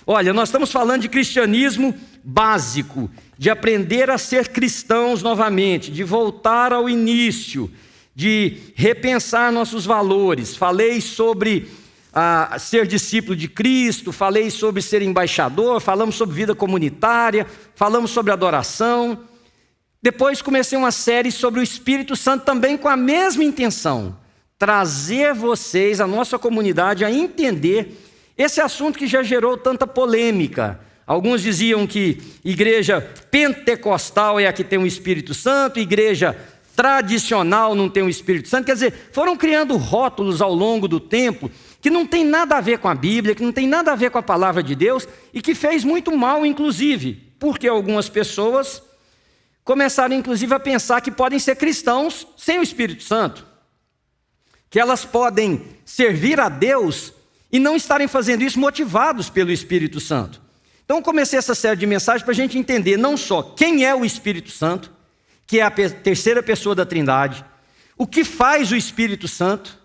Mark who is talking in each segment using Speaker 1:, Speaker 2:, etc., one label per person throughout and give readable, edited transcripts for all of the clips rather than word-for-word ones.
Speaker 1: Olha, nós estamos falando de cristianismo básico, de aprender a ser cristãos novamente, de voltar ao início, de repensar nossos valores. Falei sobre ser discípulo de Cristo, falei sobre ser embaixador, falamos sobre vida comunitária, falamos sobre adoração. Depois comecei uma série sobre o Espírito Santo também com a mesma intenção, trazer vocês, a nossa comunidade, a entender esse assunto que já gerou tanta polêmica. Alguns diziam que igreja pentecostal é a que tem o Espírito Santo, igreja tradicional não tem o Espírito Santo. Quer dizer, foram criando rótulos ao longo do tempo que não tem nada a ver com a Bíblia, que não tem nada a ver com a palavra de Deus e que fez muito mal, inclusive, porque algumas pessoas começaram, inclusive, a pensar que podem ser cristãos sem o Espírito Santo, que elas podem servir a Deus e não estarem fazendo isso motivados pelo Espírito Santo. Então, comecei essa série de mensagens para a gente entender não só quem é o Espírito Santo, que é a terceira pessoa da Trindade, o que faz o Espírito Santo,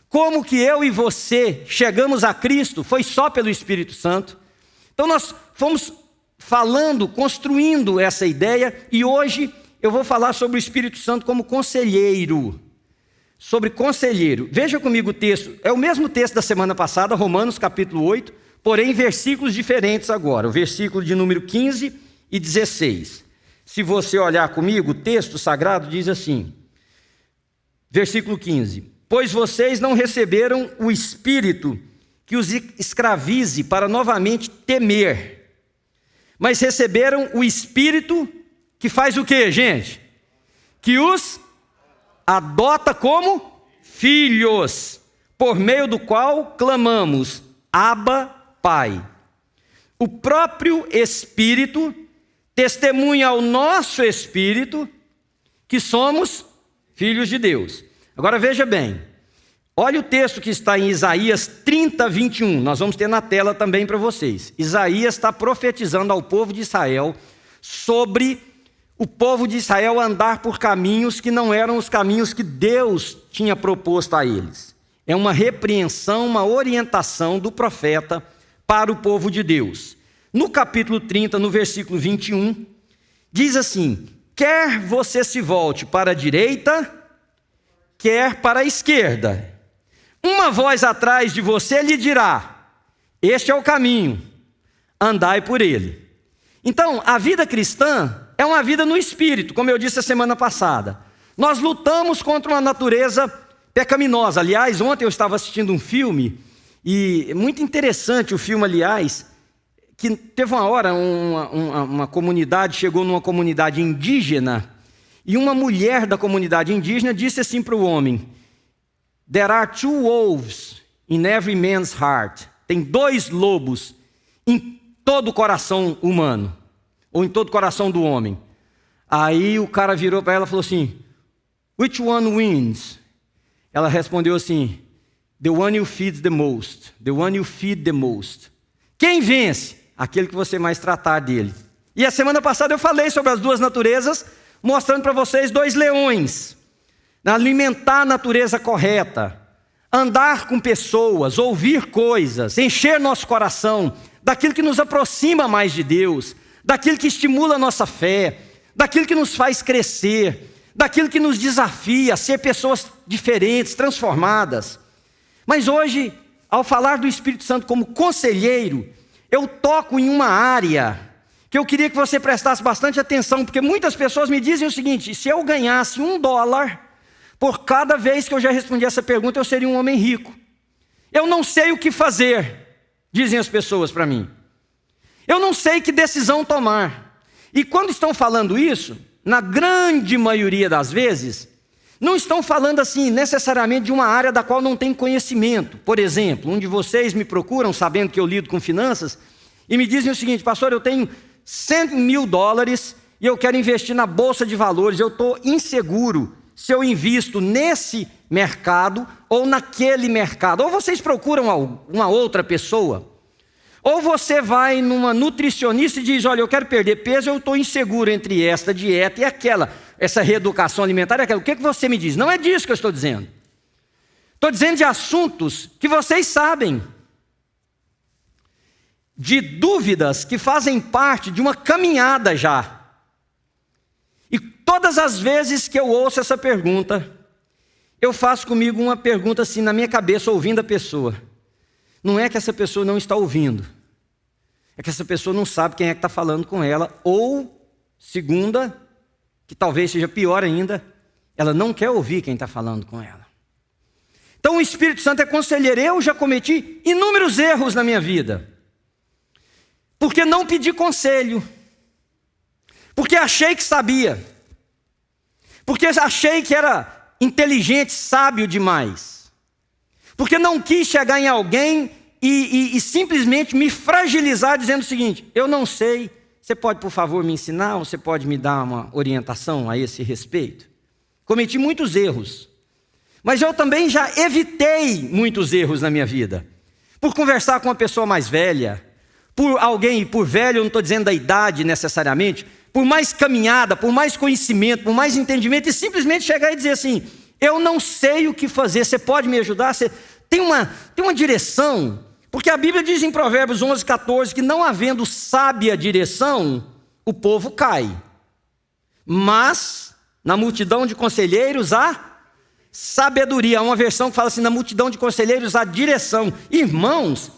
Speaker 1: como que eu e você chegamos a Cristo, foi só pelo Espírito Santo. Então, nós fomos falando, construindo essa ideia, e hoje eu vou falar sobre o Espírito Santo como conselheiro. Sobre conselheiro. Veja comigo o texto, é o mesmo texto da semana passada, Romanos capítulo 8, porém versículos diferentes agora, o versículo de número 15 e 16. Se você olhar comigo, o texto sagrado diz assim, versículo 15: pois vocês não receberam o Espírito que os escravize para novamente temer, mas receberam o Espírito que faz o quê, gente? Que os adota como filhos, por meio do qual clamamos, Abba, Pai. O próprio Espírito testemunha ao nosso espírito que somos filhos de Deus. Agora veja bem, olha o texto que está em Isaías 30, 21, nós vamos ter na tela também para vocês. Isaías está profetizando ao povo de Israel sobre o povo de Israel andar por caminhos que não eram os caminhos que Deus tinha proposto a eles. É uma repreensão, uma orientação do profeta para o povo de Deus. No capítulo 30, no versículo 21, diz assim: quer você se volte para a direita, quer para a esquerda, uma voz atrás de você lhe dirá, este é o caminho, andai por ele. Então, a vida cristã é uma vida no Espírito, como eu disse a semana passada. Nós lutamos contra uma natureza pecaminosa. Aliás, ontem eu estava assistindo um filme, e muito interessante o filme, aliás, que teve uma hora, uma comunidade, chegou numa comunidade indígena, e uma mulher da comunidade indígena disse assim para o homem: there are two wolves in every man's heart. Tem dois lobos em todo o coração humano, ou em todo o coração do homem. Aí o cara virou para ela e falou assim: which one wins? Ela respondeu assim: the one you feed the most. The one you feed the most. Quem vence? Aquele que você mais tratar dele. E a semana passada eu falei sobre as duas naturezas, mostrando para vocês dois leões. Alimentar a natureza correta, andar com pessoas, ouvir coisas, encher nosso coração daquilo que nos aproxima mais de Deus, daquilo que estimula a nossa fé, daquilo que nos faz crescer, daquilo que nos desafia a ser pessoas diferentes, transformadas. Mas hoje, ao falar do Espírito Santo como conselheiro, eu toco em uma área que eu queria que você prestasse bastante atenção, porque muitas pessoas me dizem o seguinte: se eu ganhasse $1 por cada vez que eu já respondi essa pergunta, eu seria um homem rico. Eu não sei o que fazer, dizem as pessoas para mim. Eu não sei que decisão tomar. E quando estão falando isso, na grande maioria das vezes, não estão falando assim necessariamente de uma área da qual não tem conhecimento. Por exemplo, um de vocês me procuram, sabendo que eu lido com finanças, e me dizem o seguinte: pastor, eu tenho $100 mil e eu quero investir na bolsa de valores, eu estou inseguro se eu invisto nesse mercado ou naquele mercado. Ou vocês procuram uma outra pessoa, ou você vai numa nutricionista e diz: olha, eu quero perder peso, eu estou inseguro entre esta dieta e aquela, essa reeducação alimentar e aquela. O que você me diz? Não é disso que eu estou dizendo. Estou dizendo de assuntos que vocês sabem. de dúvidas que fazem parte de uma caminhada já. E todas as vezes que eu ouço essa pergunta, eu faço comigo uma pergunta assim na minha cabeça, ouvindo a pessoa. Não é que essa pessoa não está ouvindo, é que essa pessoa não sabe quem é que está falando com ela, ou, segunda, que talvez seja pior ainda, ela não quer ouvir quem está falando com ela. Então o Espírito Santo é conselheiro. Eu já cometi inúmeros erros na minha vida, porque não pedi conselho, porque achei que sabia, porque achei que era inteligente, sábio demais, porque não quis chegar em alguém e simplesmente me fragilizar dizendo o seguinte: eu não sei, você pode por favor me ensinar, ou você pode me dar uma orientação a esse respeito? Cometi muitos erros, mas eu também já evitei muitos erros na minha vida, por conversar com uma pessoa mais velha, por alguém, por velho, eu não estou dizendo da idade necessariamente, por mais caminhada, por mais conhecimento, por mais entendimento, e simplesmente chegar e dizer assim: eu não sei o que fazer, você pode me ajudar? Você tem uma direção? Porque a Bíblia diz em Provérbios 11:14 que não havendo sábia direção, o povo cai, mas na multidão de conselheiros há sabedoria. Há uma versão que fala assim: na multidão de conselheiros há direção. Irmãos,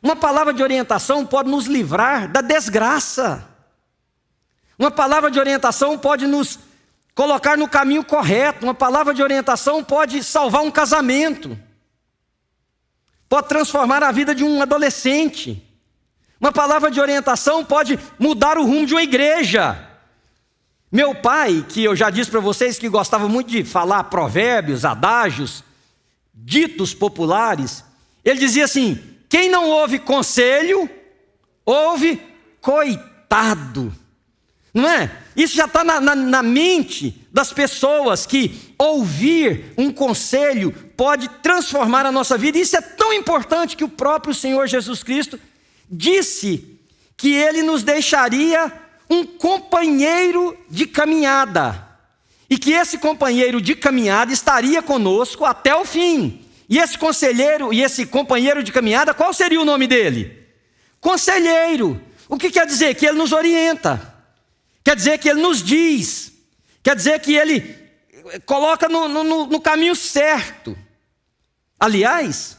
Speaker 1: uma palavra de orientação pode nos livrar da desgraça. Uma palavra de orientação pode nos colocar no caminho correto. Uma palavra de orientação pode salvar um casamento, pode transformar a vida de um adolescente. Uma palavra de orientação pode mudar o rumo de uma igreja. Meu pai, que eu já disse para vocês que gostava muito de falar provérbios, adágios, ditos populares, ele dizia assim: quem não ouve conselho, ouve coitado. Não é? Isso já está na mente das pessoas, que ouvir um conselho pode transformar a nossa vida. Isso é tão importante que o próprio Senhor Jesus Cristo disse que Ele nos deixaria um companheiro de caminhada, e que esse companheiro de caminhada estaria conosco até o fim. E esse conselheiro e esse companheiro de caminhada, qual seria o nome dele? Conselheiro. O que quer dizer? Que ele nos orienta, quer dizer que ele nos diz, quer dizer que ele coloca no caminho certo. Aliás,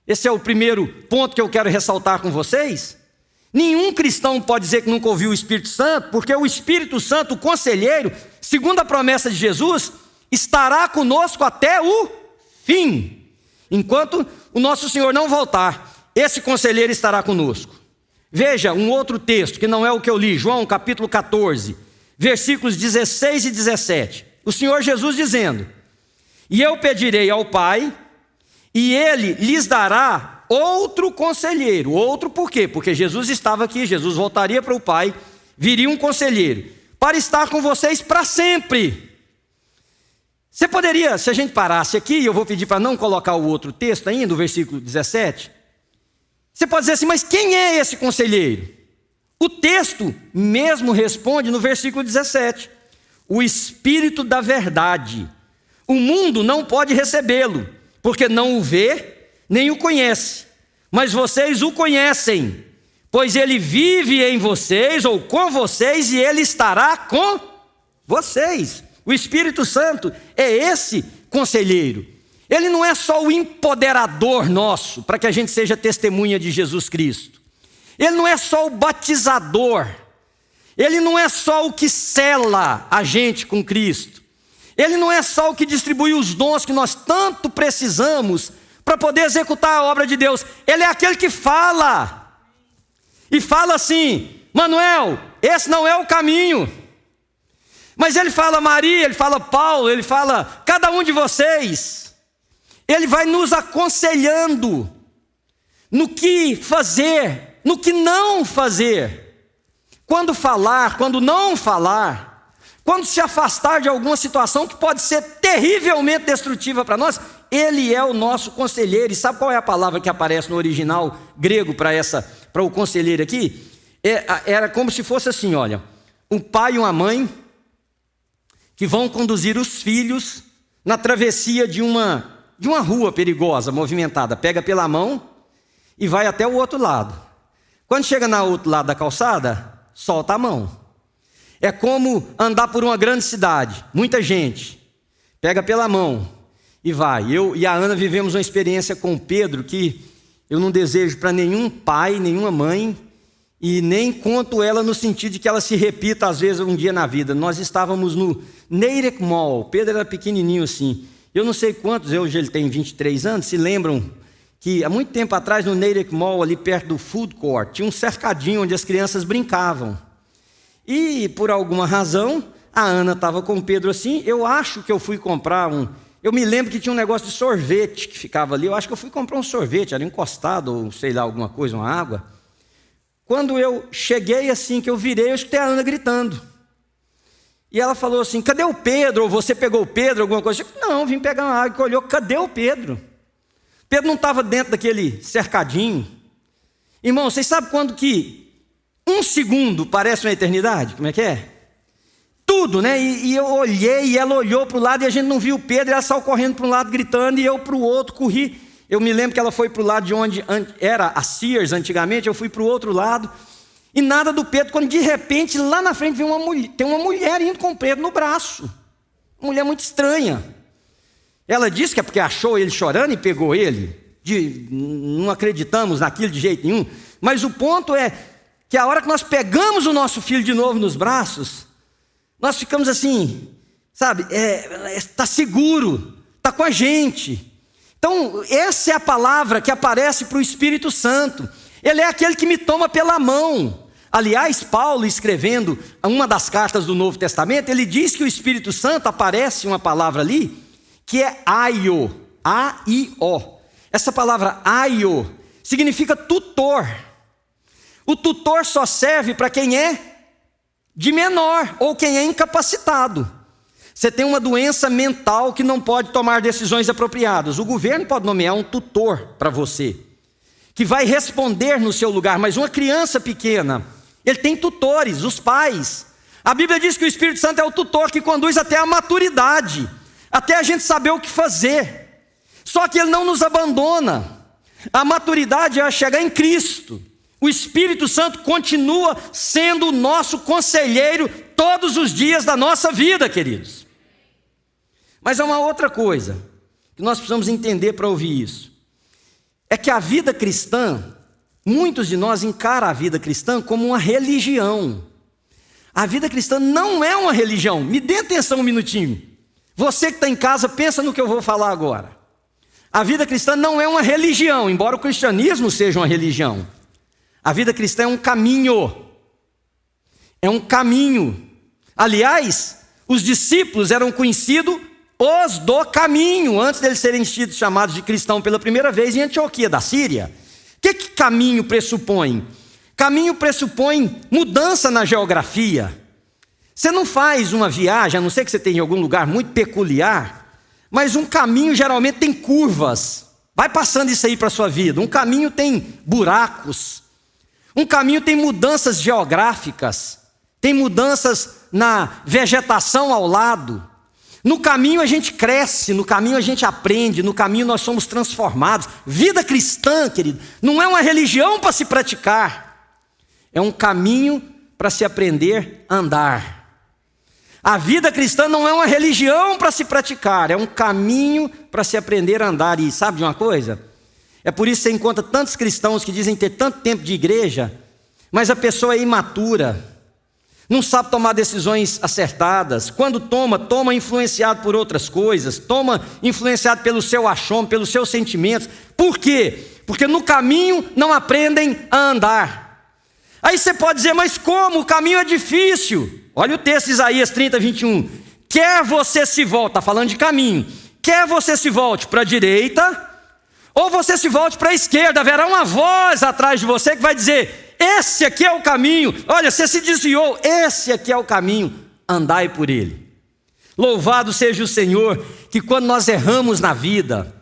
Speaker 1: esse é o primeiro ponto que eu quero ressaltar com vocês. Nenhum cristão pode dizer que nunca ouviu o Espírito Santo, porque o Espírito Santo, o conselheiro, segundo a promessa de Jesus, estará conosco até o fim. Enquanto o nosso Senhor não voltar, esse conselheiro estará conosco. Veja um outro texto, que não é o que eu li, João capítulo 14, versículos 16 e 17. O Senhor Jesus dizendo: e eu pedirei ao Pai, e Ele lhes dará outro conselheiro. Outro por quê? Porque Jesus estava aqui, Jesus voltaria para o Pai, viria um conselheiro, para estar com vocês para sempre. Você poderia, se a gente parasse aqui, eu vou pedir para não colocar o outro texto ainda, o versículo 17. Você pode dizer assim: mas quem é esse conselheiro? O texto mesmo responde no versículo 17: o Espírito da verdade. O mundo não pode recebê-lo, porque não o vê, nem o conhece. Mas vocês o conhecem, pois ele vive em vocês, ou com vocês, e ele estará com vocês. O Espírito Santo é esse conselheiro. Ele não é só o empoderador nosso, para que a gente seja testemunha de Jesus Cristo. Ele não é só o batizador. Ele não é só o que sela a gente com Cristo. Ele não é só o que distribui os dons que nós tanto precisamos para poder executar a obra de Deus. Ele é aquele que fala. E fala assim: Manuel, esse não é o caminho. Mas ele fala Maria, ele fala Paulo, ele fala cada um de vocês. Ele vai nos aconselhando no que fazer, no que não fazer, quando falar, quando não falar, quando se afastar de alguma situação que pode ser terrivelmente destrutiva para nós. Ele é o nosso conselheiro. E sabe qual é a palavra que aparece no original grego para o conselheiro aqui? Era como se fosse assim, olha, um pai e uma mãe que vão conduzir os filhos na travessia de uma rua perigosa, movimentada. Pega pela mão e vai até o outro lado. Quando chega no outro lado da calçada, solta a mão. É como andar por uma grande cidade, muita gente, pega pela mão e vai. Eu e a Ana vivemos uma experiência com o Pedro que eu não desejo para nenhum pai, nenhuma mãe, e nem conto ela no sentido de que ela se repita às vezes um dia na vida. Nós estávamos no Neiderek Mall, o Pedro era pequenininho assim. Eu não sei quantos, hoje ele tem 23 anos, se lembram que há muito tempo atrás no Neiderek Mall, ali perto do Food Court, tinha um cercadinho onde as crianças brincavam. E por alguma razão, a Ana estava com o Pedro assim, eu acho que eu fui comprar eu me lembro que tinha um negócio de sorvete que ficava ali, eu acho que eu fui comprar um sorvete, era encostado, ou sei lá, alguma coisa, uma água. Quando eu cheguei assim, que eu virei, eu escutei a Ana gritando. E ela falou assim, cadê o Pedro? Ou você pegou o Pedro, alguma coisa? Eu falei, não, vim pegar uma água, que olhou, cadê o Pedro? Pedro não estava dentro daquele cercadinho. Irmão, vocês sabem quando que 1 segundo parece uma eternidade? Como é que é? Tudo, né? E eu olhei, e ela olhou para o lado, e a gente não viu o Pedro, e ela saiu correndo para um lado, gritando, e eu para o outro, corri. Eu me lembro que ela foi para o lado de onde era a Sears antigamente, eu fui para o outro lado, e nada do Pedro, quando de repente, lá na frente, tem uma mulher indo com o Pedro no braço. Uma mulher muito estranha. Ela disse que é porque achou ele chorando e pegou ele. Não acreditamos naquilo de jeito nenhum. Mas o ponto é que a hora que nós pegamos o nosso filho de novo nos braços, nós ficamos assim, sabe, está seguro, está com a gente. Então, essa é a palavra que aparece para o Espírito Santo. Ele é aquele que me toma pela mão. Aliás, Paulo, escrevendo uma das cartas do Novo Testamento, ele diz que o Espírito Santo, aparece uma palavra ali, que é aio, A-I-O. Essa palavra aio significa tutor. O tutor só serve para quem é de menor ou quem é incapacitado. Você tem uma doença mental que não pode tomar decisões apropriadas. O governo pode nomear um tutor para você, que vai responder no seu lugar, mas uma criança pequena, ele tem tutores, os pais. A Bíblia diz que o Espírito Santo é o tutor que conduz até a maturidade, até a gente saber o que fazer. Só que ele não nos abandona. A maturidade é chegar em Cristo. O Espírito Santo continua sendo o nosso conselheiro todos os dias da nossa vida, queridos. Mas há uma outra coisa que nós precisamos entender para ouvir isso. É que a vida cristã, muitos de nós encaram a vida cristã como uma religião. A vida cristã não é uma religião. Me dê atenção um minutinho. Você que está em casa, pensa no que eu vou falar agora. A vida cristã não é uma religião, embora o cristianismo seja uma religião. A vida cristã é um caminho. É um caminho. Aliás, os discípulos eram conhecidos os do caminho, antes deles serem chamados de cristão pela primeira vez em Antioquia da Síria. O que caminho pressupõe? Caminho pressupõe mudança na geografia. Você não faz uma viagem, a não ser que você tenha algum lugar muito peculiar, mas um caminho geralmente tem curvas. Vai passando isso aí para a sua vida. Um caminho tem buracos. Um caminho tem mudanças geográficas. Tem mudanças na vegetação ao lado. No caminho a gente cresce, no caminho a gente aprende, no caminho nós somos transformados. Vida cristã, querido, não é uma religião para se praticar. É um caminho para se aprender a andar. A vida cristã não é uma religião para se praticar, é um caminho para se aprender a andar. E sabe de uma coisa? É por isso que você encontra tantos cristãos que dizem ter tanto tempo de igreja, mas a pessoa é imatura, não sabe tomar decisões acertadas. Quando toma influenciado por outras coisas, toma influenciado pelo seu achômetro, pelos seus sentimentos. Por quê? Porque no caminho não aprendem a andar. Aí você pode dizer, mas como? O caminho é difícil. Olha o texto de Isaías 30, 21. Quer você se volte, está falando de caminho, quer você se volte para a direita, ou você se volte para a esquerda, haverá uma voz atrás de você que vai dizer, esse aqui é o caminho. Olha, você se desviou, esse aqui é o caminho, andai por ele. Louvado seja o Senhor, que quando nós erramos na vida,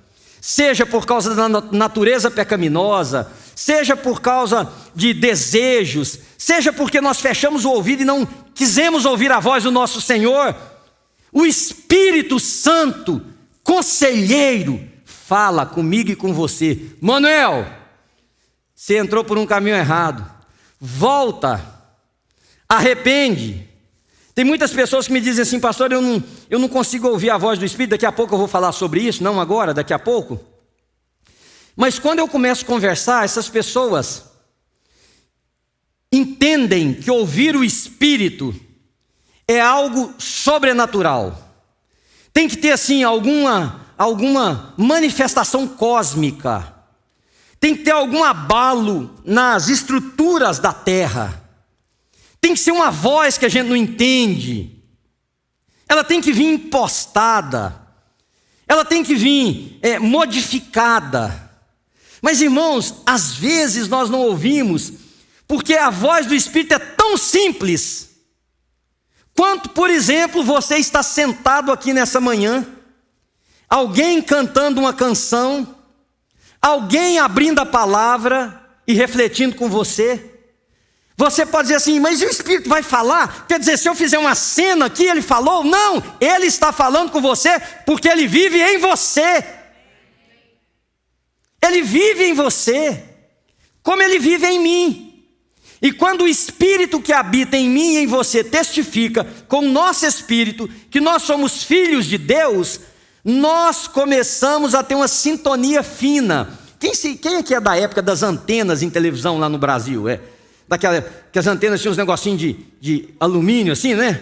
Speaker 1: seja por causa da natureza pecaminosa, seja por causa de desejos, seja porque nós fechamos o ouvido e não quisemos ouvir a voz do nosso Senhor, o Espírito Santo, conselheiro, fala comigo e com você. Manuel, você entrou por um caminho errado. volta, arrepende. Tem muitas pessoas que me dizem assim: pastor, eu não consigo ouvir a voz do Espírito. Daqui a pouco eu vou falar sobre isso, não agora, daqui a pouco. Mas quando eu começo a conversar, essas pessoas entendem que ouvir o Espírito é algo sobrenatural. Tem que ter assim alguma manifestação cósmica. Tem que ter algum abalo nas estruturas da terra. Tem que ser uma voz que a gente não entende. Ela tem que vir impostada. Ela tem que vir modificada. Mas, irmãos, às vezes nós não ouvimos, porque a voz do Espírito é tão simples, quanto, por exemplo, você está sentado aqui nessa manhã, alguém cantando uma canção, alguém abrindo a palavra e refletindo com você. Você pode dizer assim: mas e o Espírito vai falar? Quer dizer, se eu fizer uma cena aqui, ele falou? Não, ele está falando com você, porque ele vive em você. Ele vive em você, como ele vive em mim. E quando o Espírito que habita em mim e em você testifica com o nosso espírito que nós somos filhos de Deus, nós começamos a ter uma sintonia fina. Quem é que é da época das antenas em televisão lá no Brasil? Daquela que as antenas tinham uns negocinhos de alumínio assim, né?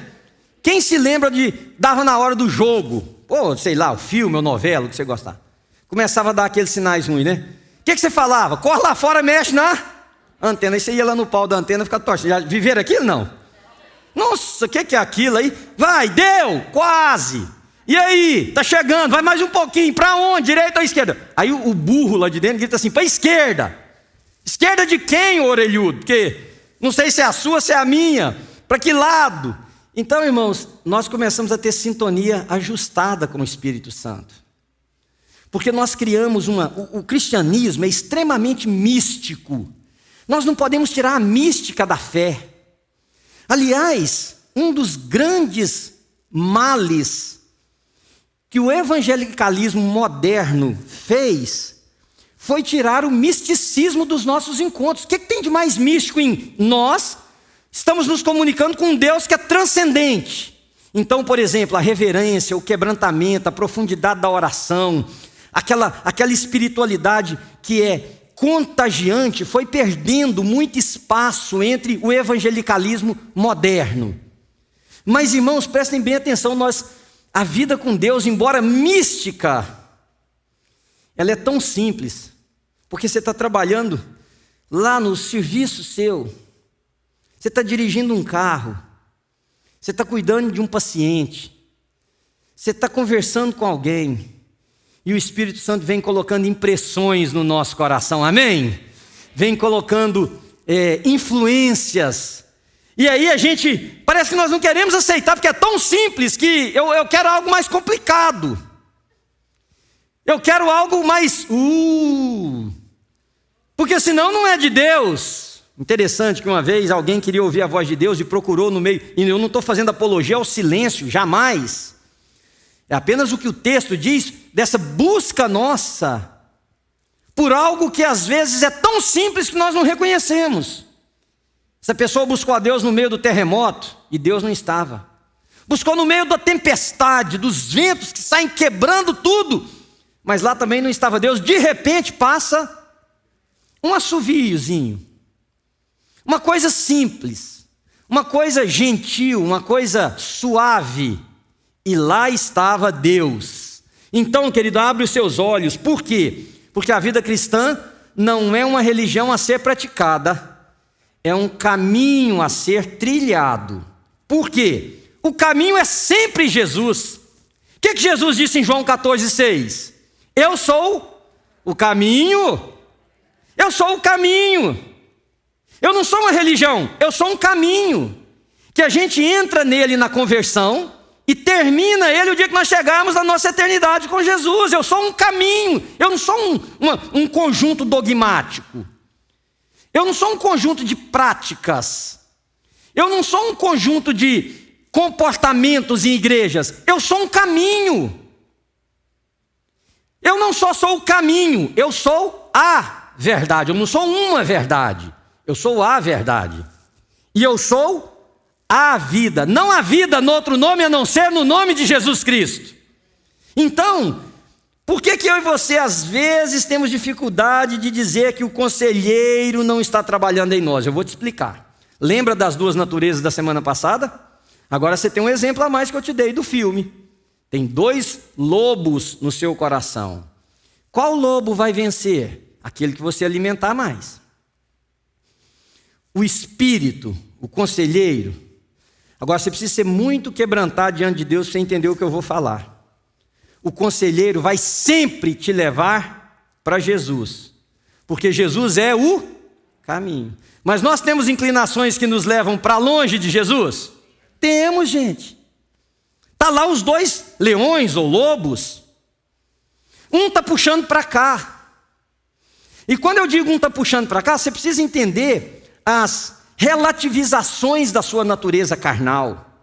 Speaker 1: Quem se lembra dava na hora do jogo, ou sei lá, o filme ou novela, o que você gostar. Começava a dar aqueles sinais ruins, né? O que você falava? Corre lá fora, mexe na antena. Aí você ia lá no pau da antena e ficava torcendo. Já viveram aquilo? Não. Nossa, o que é aquilo aí? Vai, deu, quase. E aí? Tá chegando, vai mais um pouquinho. Para onde? Direita ou esquerda? Aí o burro lá de dentro grita assim: para esquerda. Esquerda de quem, orelhudo? Porque não sei se é a sua, se é a minha. Para que lado? Então, irmãos, nós começamos a ter sintonia ajustada com o Espírito Santo. Porque nós criamos o cristianismo é extremamente místico. Nós não podemos tirar a mística da fé. Aliás, um dos grandes males que o evangelicalismo moderno fez foi tirar o misticismo dos nossos encontros. O que tem de mais místico em nós? Estamos nos comunicando com um Deus que é transcendente. Então, por exemplo, a reverência, o quebrantamento, a profundidade da oração, aquela espiritualidade que é contagiante, foi perdendo muito espaço entre o evangelicalismo moderno. Mas, irmãos, prestem bem atenção, a vida com Deus, embora mística, ela é tão simples, porque você está trabalhando lá no serviço seu, você está dirigindo um carro, você está cuidando de um paciente, você está conversando com alguém, e o Espírito Santo vem colocando impressões no nosso coração, amém? Vem colocando influências. E aí parece que nós não queremos aceitar, porque é tão simples que eu quero algo mais complicado. Eu quero algo mais... Porque senão não é de Deus. Interessante que uma vez alguém queria ouvir a voz de Deus e procurou no meio... E eu não estou fazendo apologia ao silêncio, jamais. É apenas o que o texto diz dessa busca nossa por algo que às vezes é tão simples que nós não reconhecemos. Essa pessoa buscou a Deus no meio do terremoto e Deus não estava. Buscou no meio da tempestade, dos ventos que saem quebrando tudo, mas lá também não estava Deus. De repente passa um assoviozinho, uma coisa simples, uma coisa gentil, uma coisa suave, e lá estava Deus. Então, querido, abre os seus olhos. Por quê? Porque a vida cristã não é uma religião a ser praticada, é um caminho a ser trilhado. Por quê? O caminho é sempre Jesus. O que Jesus disse em João 14,6? Eu sou o caminho. Eu sou o caminho. Eu não sou uma religião, eu sou um caminho. Que a gente entra nele na conversão e termina ele o dia que nós chegarmos na nossa eternidade com Jesus. Eu sou um caminho, eu não sou um conjunto dogmático. Eu não sou um conjunto de práticas. Eu não sou um conjunto de comportamentos em igrejas. Eu sou um caminho. Eu não só sou o caminho, eu sou a verdade. Eu não sou uma verdade, Eu sou a verdade. E eu sou a vida. Não há vida no outro nome a não ser no nome de Jesus Cristo. Então, por que eu e você às vezes temos dificuldade de dizer que o conselheiro não está trabalhando em nós? Eu vou te explicar. Lembra das duas naturezas da semana passada? Agora você tem um exemplo a mais que eu te dei do filme. Tem 2 lobos no seu coração. Qual lobo vai vencer? Aquele que você alimentar mais. O espírito, o conselheiro. Agora você precisa ser muito quebrantado diante de Deus para você entender o que eu vou falar. O conselheiro vai sempre te levar para Jesus, porque Jesus é o caminho. Mas nós temos inclinações que nos levam para longe de Jesus? Temos, gente. Está lá os 2 leões ou lobos. Um está puxando para cá. E quando eu digo um está puxando para cá, você precisa entender as relativizações da sua natureza carnal.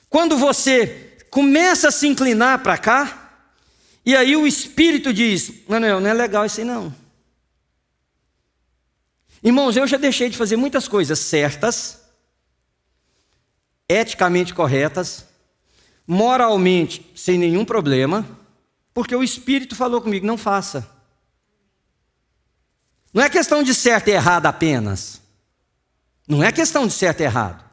Speaker 1: Quando você começa a se inclinar para cá, e aí o Espírito diz, não é legal isso aí não. Irmãos, eu já deixei de fazer muitas coisas certas, eticamente corretas, moralmente sem nenhum problema, porque o Espírito falou comigo, não faça. Não é questão de certo e errado apenas. Não é questão de certo e errado.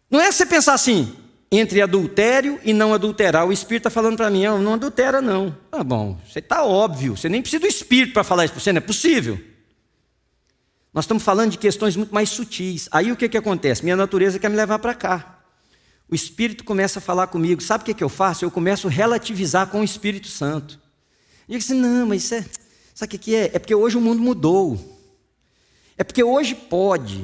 Speaker 1: Não é você pensar assim, entre adultério e não adulterar. O Espírito está falando para mim, não adultera não. Ah, bom, você está óbvio, você nem precisa do Espírito para falar isso para você, não é possível. Nós estamos falando de questões muito mais sutis. Aí o que acontece? Minha natureza quer me levar para cá. O Espírito começa a falar comigo. Sabe o que eu faço? Eu começo a relativizar com o Espírito Santo. E eu digo assim, não, mas isso sabe o que é? É porque hoje o mundo mudou. É porque hoje pode.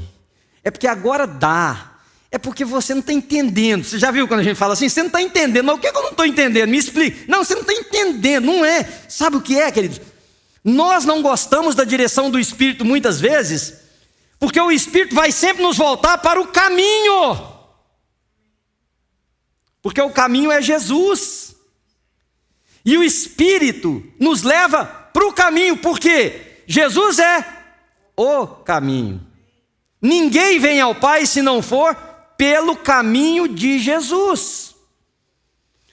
Speaker 1: É porque agora dá. É porque você não está entendendo. Você já viu quando a gente fala assim? Você não está entendendo. Mas o que eu não estou entendendo? Me explica. Não, você não está entendendo. Não é. Sabe o que é, queridos? Nós não gostamos da direção do Espírito muitas vezes, porque o Espírito vai sempre nos voltar para o caminho. Porque o caminho é Jesus. E o Espírito nos leva para o caminho, porque Jesus é o caminho. Ninguém vem ao Pai se não for pelo caminho de Jesus.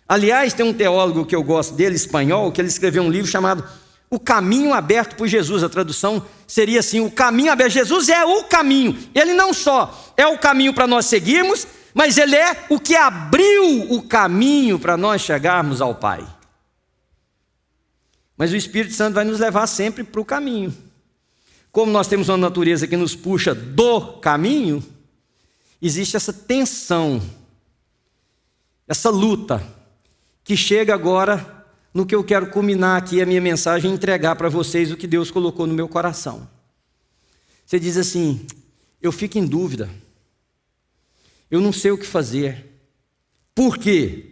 Speaker 1: Aliás, tem um teólogo que eu gosto dele, espanhol, que ele escreveu um livro chamado O Caminho Aberto por Jesus. A tradução seria assim, o caminho aberto. Jesus é o caminho. Ele não só é o caminho para nós seguirmos, mas ele é o que abriu o caminho para nós chegarmos ao Pai. Mas o Espírito Santo vai nos levar sempre para o caminho. Como nós temos uma natureza que nos puxa do caminho, existe essa tensão, essa luta, que chega agora no que eu quero culminar aqui a minha mensagem e entregar para vocês o que Deus colocou no meu coração. Você diz assim, eu fico em dúvida, eu não sei o que fazer. Por quê?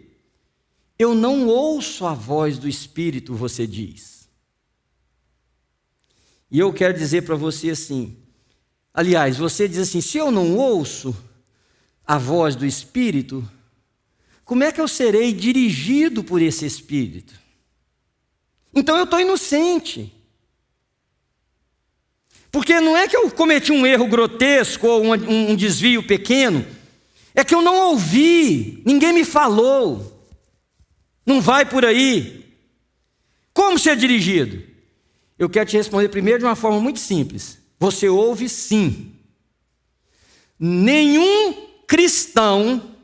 Speaker 1: Eu não ouço a voz do Espírito, você diz. E eu quero dizer para você assim, aliás, você diz assim, se eu não ouço a voz do Espírito, como é que eu serei dirigido por esse Espírito? Então eu estou inocente. Porque não é que eu cometi um erro grotesco ou um desvio pequeno, é que eu não ouvi, ninguém me falou. Não vai por aí. Como ser dirigido? Eu quero te responder primeiro de uma forma muito simples. Você ouve sim. Nenhum cristão,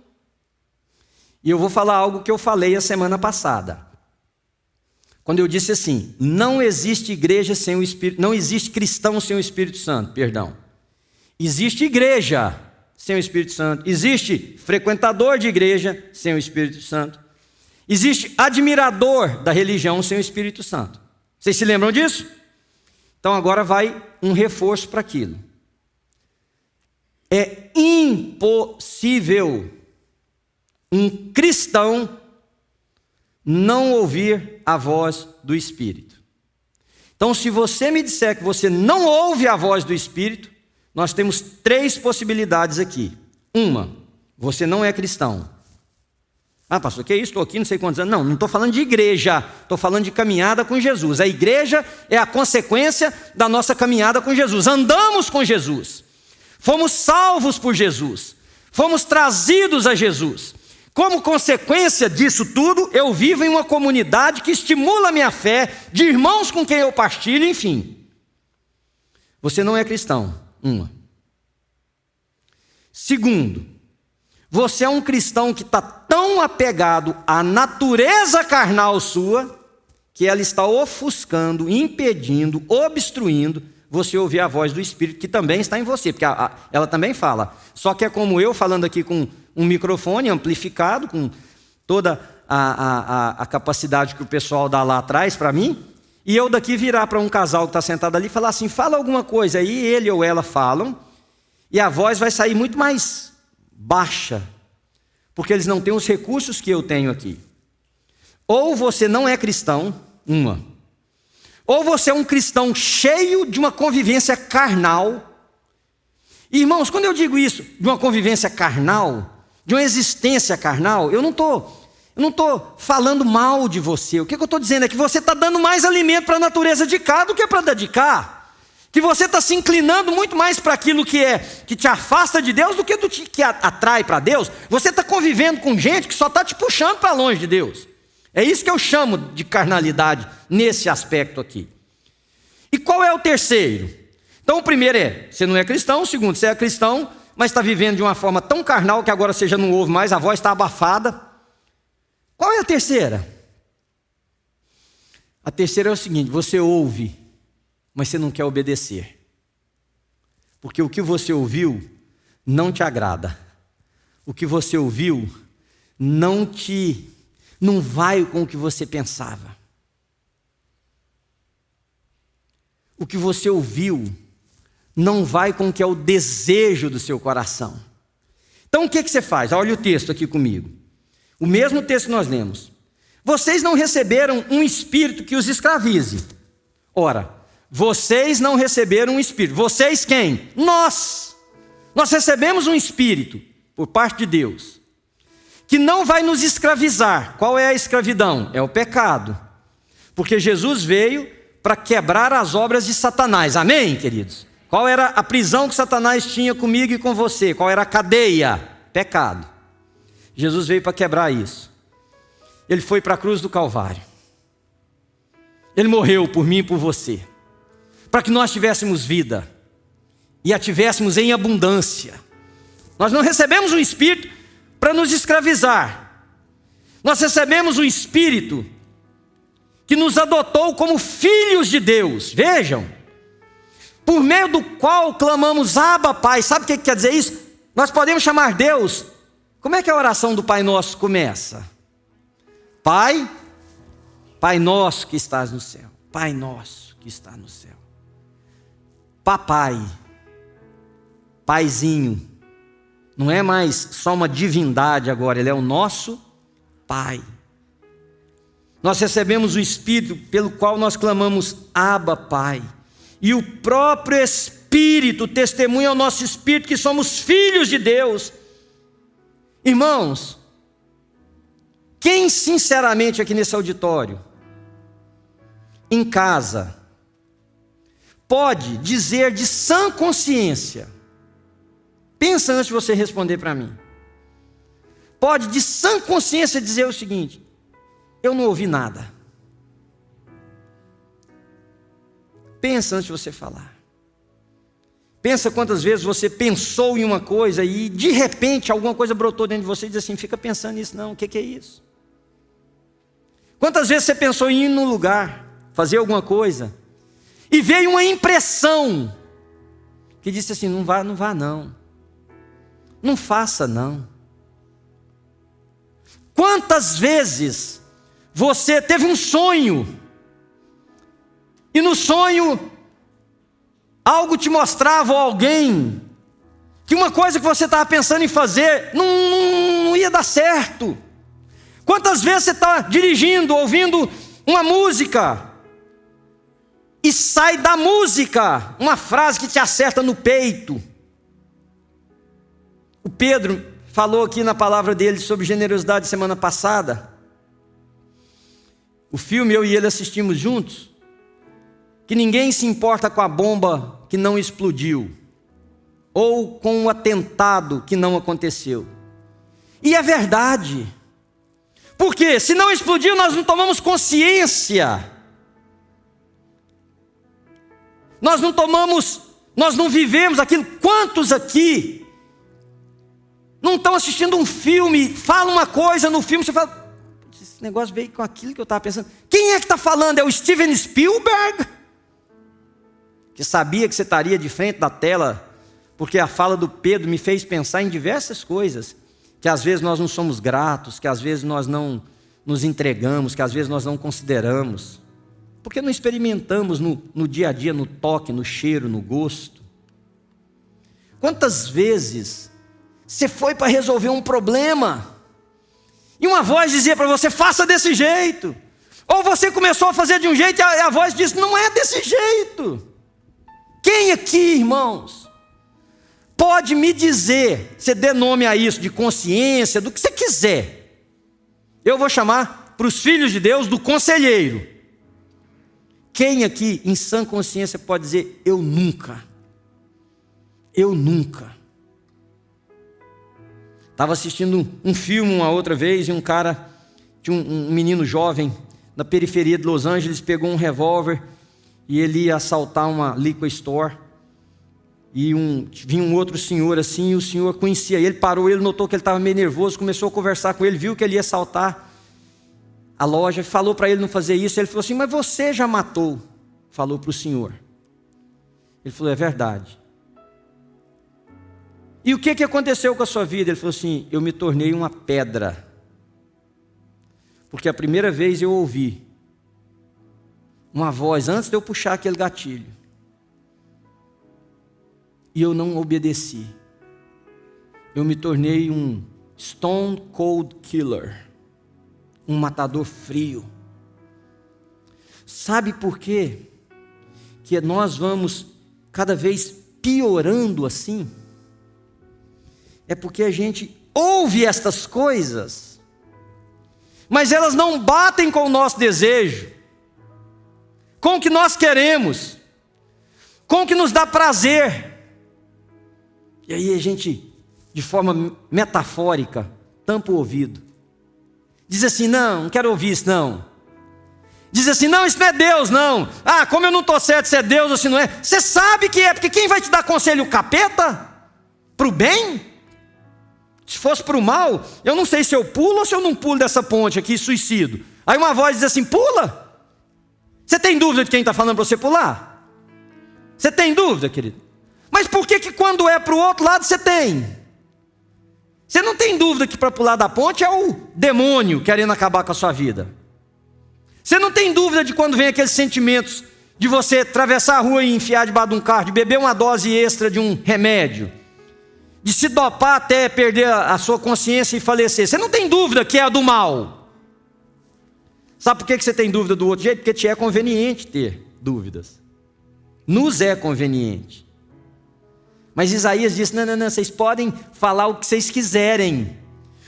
Speaker 1: e eu vou falar algo que eu falei a semana passada. Quando eu disse assim, não existe igreja sem o Espírito, não existe cristão sem o Espírito Santo, perdão. Existe igreja sem o Espírito Santo, existe frequentador de igreja sem o Espírito Santo, existe admirador da religião sem o Espírito Santo. Vocês se lembram disso? Então agora vai um reforço para aquilo. É impossível um cristão não ouvir a voz do Espírito. Então, se você me disser que você não ouve a voz do Espírito, nós temos 3 possibilidades aqui. Uma, você não é cristão. Ah, pastor, que é isso? Estou aqui não sei quantos anos. Não estou falando de igreja, estou falando de caminhada com Jesus. A igreja é a consequência da nossa caminhada com Jesus. Andamos com Jesus, fomos salvos por Jesus, fomos trazidos a Jesus. Como consequência disso tudo, eu vivo em uma comunidade que estimula a minha fé, de irmãos com quem eu partilho, enfim. Você não é cristão, Segundo, você é um cristão que está tão apegado à natureza carnal sua, que ela está ofuscando, impedindo, obstruindo você ouvir a voz do Espírito, que também está em você, porque ela também fala. Só que é como eu falando aqui com um microfone amplificado, com toda a capacidade que o pessoal dá lá atrás para mim, e eu daqui virar para um casal que está sentado ali e falar assim, fala alguma coisa, aí ele ou ela falam, e a voz vai sair muito mais baixa, porque eles não têm os recursos que eu tenho aqui. Ou você não é cristão, ou você é um cristão cheio de uma convivência carnal. E, irmãos, quando eu digo isso, de uma convivência carnal, de uma existência carnal, eu não estou falando mal de você. O que eu estou dizendo é que você está dando mais alimento para a natureza de cá do que para da de cá. Que você está se inclinando muito mais para aquilo que te afasta de Deus do que que atrai para Deus. Você está convivendo com gente que só está te puxando para longe de Deus. É isso que eu chamo de carnalidade nesse aspecto aqui. E qual é o terceiro? Então o primeiro você não é cristão. O segundo, você é cristão, mas está vivendo de uma forma tão carnal que agora você já não ouve mais, a voz está abafada. Qual é a terceira? A terceira é o seguinte, você ouve, mas você não quer obedecer. Porque o que você ouviu não te agrada. O que você ouviu não vai com o que você pensava. O que você ouviu não vai com o que é o desejo do seu coração. Então o que você faz? Olha o texto aqui comigo. O mesmo texto que nós lemos. Vocês não receberam um espírito que os escravize. Ora, vocês não receberam um espírito. Vocês quem? Nós. Nós recebemos um espírito por parte de Deus, que não vai nos escravizar. Qual é a escravidão? É o pecado. Porque Jesus veio para quebrar as obras de Satanás. Amém, queridos? Qual era a prisão que Satanás tinha comigo e com você? Qual era a cadeia? Pecado. Jesus veio para quebrar isso. Ele foi para a cruz do Calvário. Ele morreu por mim e por você, para que nós tivéssemos vida e a tivéssemos em abundância. Nós não recebemos um espírito para nos escravizar. Nós recebemos um espírito que nos adotou como filhos de Deus. Vejam, por meio do qual clamamos Abba, Pai. Sabe o que quer dizer isso? Nós podemos chamar Deus. Como é que a oração do Pai Nosso começa? Pai, Pai nosso que estás no céu. Pai nosso que está no céu. Papai, Paizinho. Não é mais só uma divindade agora, Ele é o nosso Pai. Nós recebemos o Espírito pelo qual nós clamamos Abba, Pai. E o próprio Espírito testemunha ao nosso Espírito que somos filhos de Deus. Irmãos, quem sinceramente aqui nesse auditório, em casa, pode dizer de sã consciência, pensa antes de você responder para mim, pode de sã consciência dizer o seguinte: eu não ouvi nada. Pensa antes de você falar. Pensa quantas vezes você pensou em uma coisa e de repente alguma coisa brotou dentro de você e diz assim: fica pensando nisso não, o que é isso? Quantas vezes você pensou em ir num lugar, fazer alguma coisa, e veio uma impressão que disse assim: não vá não, não faça não. Quantas vezes você teve um sonho, e no sonho algo te mostrava, ou alguém, que uma coisa que você estava pensando em fazer não ia dar certo. Quantas vezes você está dirigindo, ouvindo uma música, e sai da música uma frase que te acerta no peito. O Pedro falou aqui na palavra dele sobre generosidade semana passada. O filme eu e ele assistimos juntos. Que ninguém se importa com a bomba que não explodiu, ou com o atentado que não aconteceu. E é verdade. Porque se não explodiu, nós não tomamos consciência. Nós não vivemos aquilo. Quantos aqui não estão assistindo um filme, fala uma coisa no filme, você fala, esse negócio veio com aquilo que eu estava pensando. Quem é que está falando? É o Steven Spielberg? Que sabia que você estaria de frente da tela, porque a fala do Pedro me fez pensar em diversas coisas, que às vezes nós não somos gratos, que às vezes nós não nos entregamos, que às vezes nós não consideramos. Porque não experimentamos no dia a dia, no toque, no cheiro, no gosto. Quantas vezes você foi para resolver um problema e uma voz dizia para você, faça desse jeito. Ou você começou a fazer de um jeito e a voz disse, não é desse jeito. Quem aqui, irmãos, pode me dizer, você dê nome a isso, de consciência, do que você quiser. Eu vou chamar para os filhos de Deus do conselheiro. Quem aqui, em sã consciência, pode dizer, eu nunca. Estava assistindo um filme uma outra vez, e um cara, tinha um menino jovem, na periferia de Los Angeles, pegou um revólver, e ele ia assaltar uma liquor store, e vinha um outro senhor assim, e o senhor conhecia ele, parou, ele notou que ele estava meio nervoso, começou a conversar com ele, viu que ele ia assaltar a loja, falou para ele não fazer isso. Ele falou assim, mas você já matou? Falou para o senhor. Ele falou, é verdade. E o que aconteceu com a sua vida? Ele falou assim, eu me tornei uma pedra. Porque a primeira vez eu ouvi uma voz antes de eu puxar aquele gatilho. E eu não obedeci. Eu me tornei um stone cold killer. Um matador frio. Sabe por quê? Que nós vamos cada vez piorando assim? É porque a gente ouve estas coisas, mas elas não batem com o nosso desejo, com o que nós queremos, com o que nos dá prazer. E aí a gente, de forma metafórica, tampa o ouvido. Diz assim, não quero ouvir isso não. Diz assim, não, isso não é Deus não. Ah, como eu não estou certo se é Deus ou se não é. Você sabe que é, porque quem vai te dar conselho? O capeta? Para o bem? Se fosse para o mal, eu não sei se eu pulo ou se eu não pulo dessa ponte aqui, suicido. Aí uma voz diz assim, pula. Você tem dúvida de quem está falando para você pular? Você tem dúvida, querido? Mas por que quando é para o outro lado você tem? Você não tem dúvida que para pular da ponte é o demônio querendo acabar com a sua vida. Você não tem dúvida de quando vem aqueles sentimentos de você atravessar a rua e enfiar debaixo de um carro, de beber uma dose extra de um remédio, de se dopar até perder a sua consciência e falecer. Você não tem dúvida que é a do mal. Sabe por que você tem dúvida do outro jeito? Porque te é conveniente ter dúvidas. Nos é conveniente. Mas Isaías disse, não, vocês podem falar o que vocês quiserem.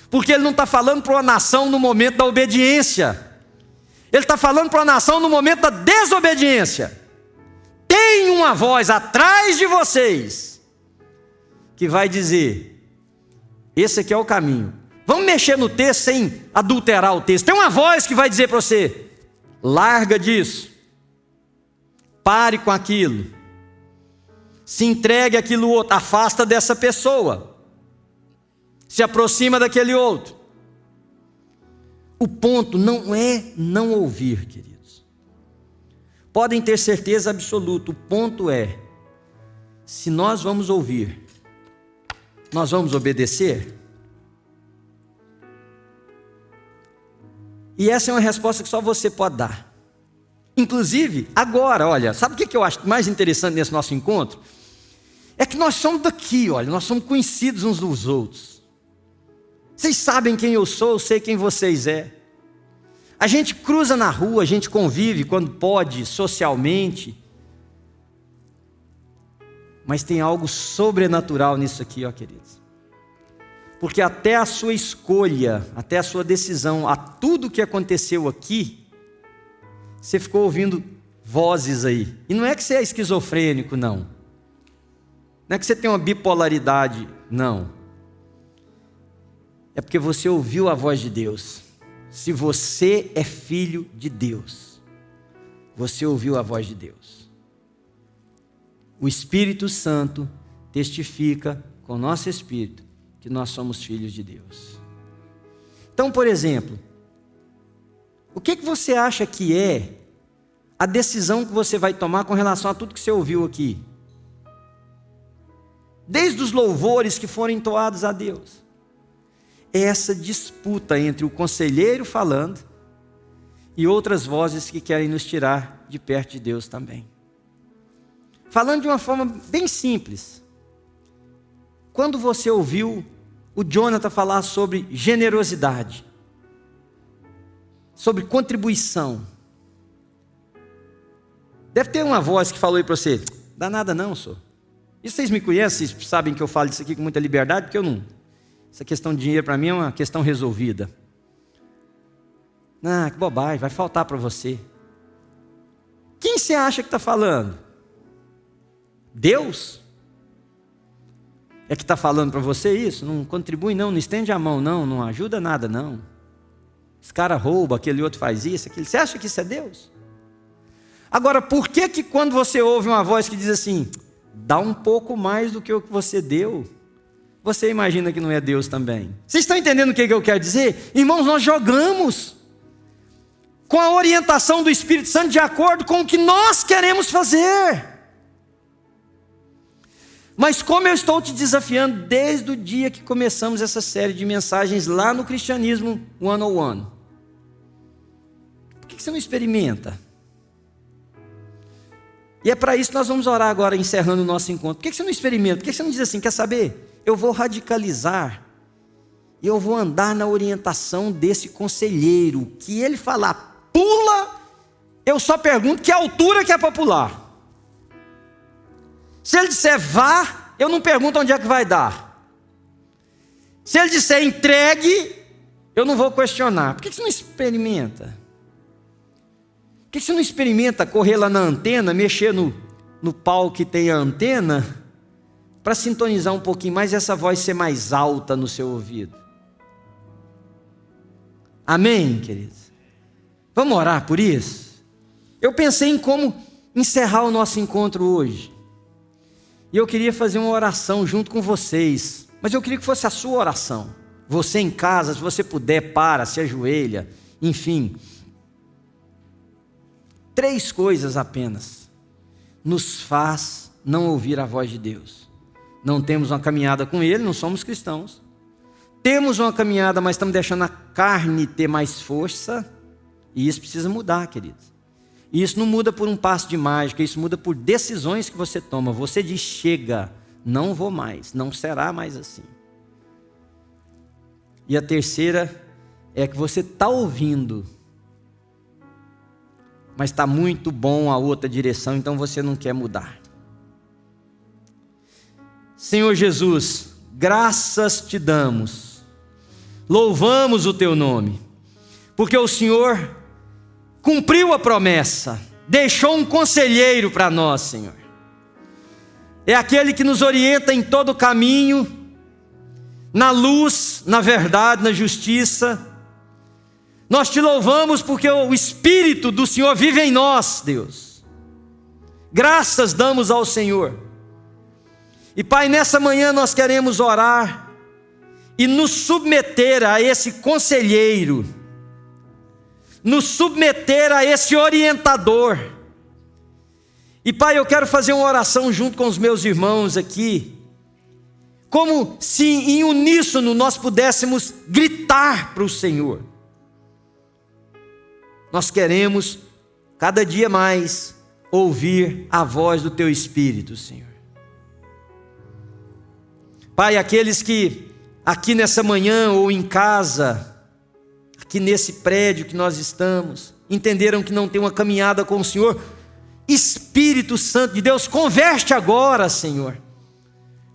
Speaker 1: Porque ele não está falando para uma nação no momento da obediência. Ele está falando para uma nação no momento da desobediência. Tem uma voz atrás de vocês que vai dizer, esse aqui é o caminho. Vamos mexer no texto sem adulterar o texto. Tem uma voz que vai dizer para você, larga disso. Pare com aquilo. Se entregue àquilo outro, afasta dessa pessoa, se aproxima daquele outro. O ponto não é não ouvir, queridos. Podem ter certeza absoluta, o ponto é, se nós vamos ouvir, nós vamos obedecer? E essa é uma resposta que só você pode dar. Inclusive, agora, olha, sabe o que eu acho mais interessante nesse nosso encontro? É que nós somos daqui, olha, nós somos conhecidos uns dos outros. Vocês sabem quem eu sou, eu sei quem vocês é. A gente cruza na rua, a gente convive quando pode, socialmente. Mas tem algo sobrenatural nisso aqui, ó, queridos. Porque até a sua escolha, até a sua decisão, a tudo que aconteceu aqui, você ficou ouvindo vozes aí. E não é que você é esquizofrênico, não. Não é que você tem uma bipolaridade, não. É porque você ouviu a voz de Deus. Se você é filho de Deus, você ouviu a voz de Deus. O Espírito Santo testifica com o nosso espírito que nós somos filhos de Deus. Então, por exemplo, o que você acha que é a decisão que você vai tomar com relação a tudo que você ouviu aqui? Desde os louvores que foram entoados a Deus. É essa disputa entre o conselheiro falando e outras vozes que querem nos tirar de perto de Deus também. Falando de uma forma bem simples. Quando você ouviu o Jonathan falar sobre generosidade, sobre contribuição, deve ter uma voz que falou aí para você: dá nada não, senhor. E vocês me conhecem, vocês sabem que eu falo isso aqui com muita liberdade, porque eu não... Essa questão de dinheiro para mim é uma questão resolvida. Ah, que bobagem, vai faltar para você. Quem você acha que está falando? Deus? É que está falando para você isso? Não contribui não, não estende a mão não, não ajuda nada não. Esse cara rouba, aquele outro faz isso, aquilo. Você acha que isso é Deus? Agora, por que quando você ouve uma voz que diz assim, dá um pouco mais do que o que você deu, você imagina que não é Deus também? Vocês estão entendendo o que eu quero dizer? Irmãos, nós jogamos com a orientação do Espírito Santo de acordo com o que nós queremos fazer. Mas como eu estou te desafiando desde o dia que começamos essa série de mensagens lá no Cristianismo 101, por que você não experimenta? E é para isso que nós vamos orar agora, encerrando o nosso encontro. Por que você não experimenta? Por que você não diz assim, quer saber? Eu vou radicalizar, e eu vou andar na orientação desse conselheiro, que ele falar, pula, eu só pergunto que altura que é para pular. Se ele disser vá, eu não pergunto onde é que vai dar. Se ele disser entregue, eu não vou questionar. Por que você não experimenta? Por que você não experimenta correr lá na antena, mexer no pau que tem a antena, para sintonizar um pouquinho mais e essa voz ser mais alta no seu ouvido? Amém, queridos? Vamos orar por isso? Eu pensei em como encerrar o nosso encontro hoje. E eu queria fazer uma oração junto com vocês. Mas eu queria que fosse a sua oração. Você em casa, se você puder, se ajoelha. Enfim. 3 coisas apenas nos faz não ouvir a voz de Deus. Não temos uma caminhada com Ele, não somos cristãos. Temos uma caminhada, mas estamos deixando a carne ter mais força. E isso precisa mudar, queridos. E isso não muda por um passo de mágica, isso muda por decisões que você toma. Você diz, chega, não vou mais, não será mais assim. E a terceira é que você está ouvindo, mas está muito bom a outra direção, então você não quer mudar. Senhor Jesus, graças te damos, louvamos o teu nome, porque o Senhor cumpriu a promessa, deixou um conselheiro para nós, Senhor. É aquele que nos orienta em todo o caminho, na luz, na verdade, na justiça. Nós te louvamos porque o Espírito do Senhor vive em nós, Deus. Graças damos ao Senhor. E Pai, nessa manhã nós queremos orar e nos submeter a esse conselheiro, nos submeter a esse orientador. E Pai, eu quero fazer uma oração junto com os meus irmãos aqui, como se em uníssono nós pudéssemos gritar para o Senhor. Nós queremos cada dia mais ouvir a voz do Teu Espírito, Senhor. Pai, aqueles que aqui nessa manhã ou em casa, aqui nesse prédio que nós estamos, entenderam que não tem uma caminhada com o Senhor, Espírito Santo de Deus, converte agora, Senhor,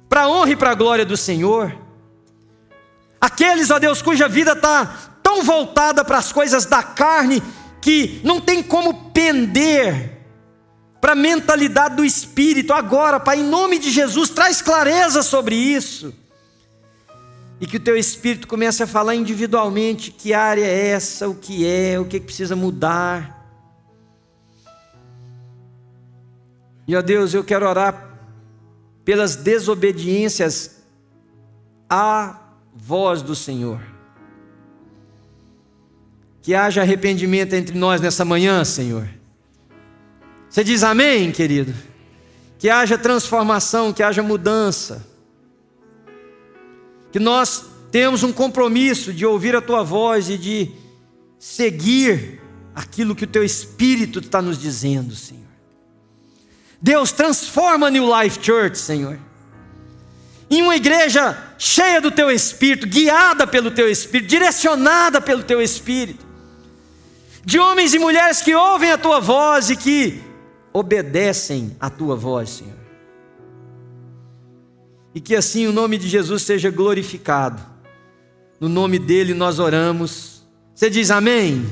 Speaker 1: para a honra e para a glória do Senhor. Aqueles, ó Deus, cuja vida está tão voltada para as coisas da carne, que não tem como pender para a mentalidade do Espírito. Agora, Pai, em nome de Jesus, traz clareza sobre isso. E que o Teu Espírito comece a falar individualmente que área é essa, o que precisa mudar. E, ó Deus, eu quero orar pelas desobediências à voz do Senhor. Que haja arrependimento entre nós nessa manhã, Senhor. Você diz amém, querido? Que haja transformação, que haja mudança. Que nós temos um compromisso de ouvir a Tua voz e de seguir aquilo que o Teu Espírito está nos dizendo, Senhor. Deus, transforma a New Life Church, Senhor, em uma igreja cheia do Teu Espírito, guiada pelo Teu Espírito, direcionada pelo Teu Espírito, de homens e mulheres que ouvem a Tua voz e que obedecem a Tua voz, Senhor. E que assim o nome de Jesus seja glorificado. No nome dEle nós oramos. Você diz amém?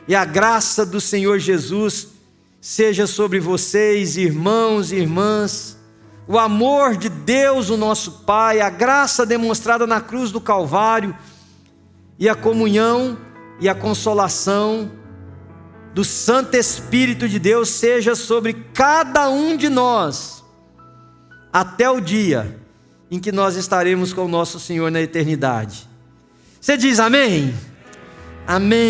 Speaker 1: E a graça do Senhor Jesus seja sobre vocês, irmãos e irmãs. O amor de Deus, o nosso Pai, a graça demonstrada na cruz do Calvário, e a comunhão e a consolação do Santo Espírito de Deus seja sobre cada um de nós, até o dia em que nós estaremos com o nosso Senhor na eternidade. Você diz amém? Amém.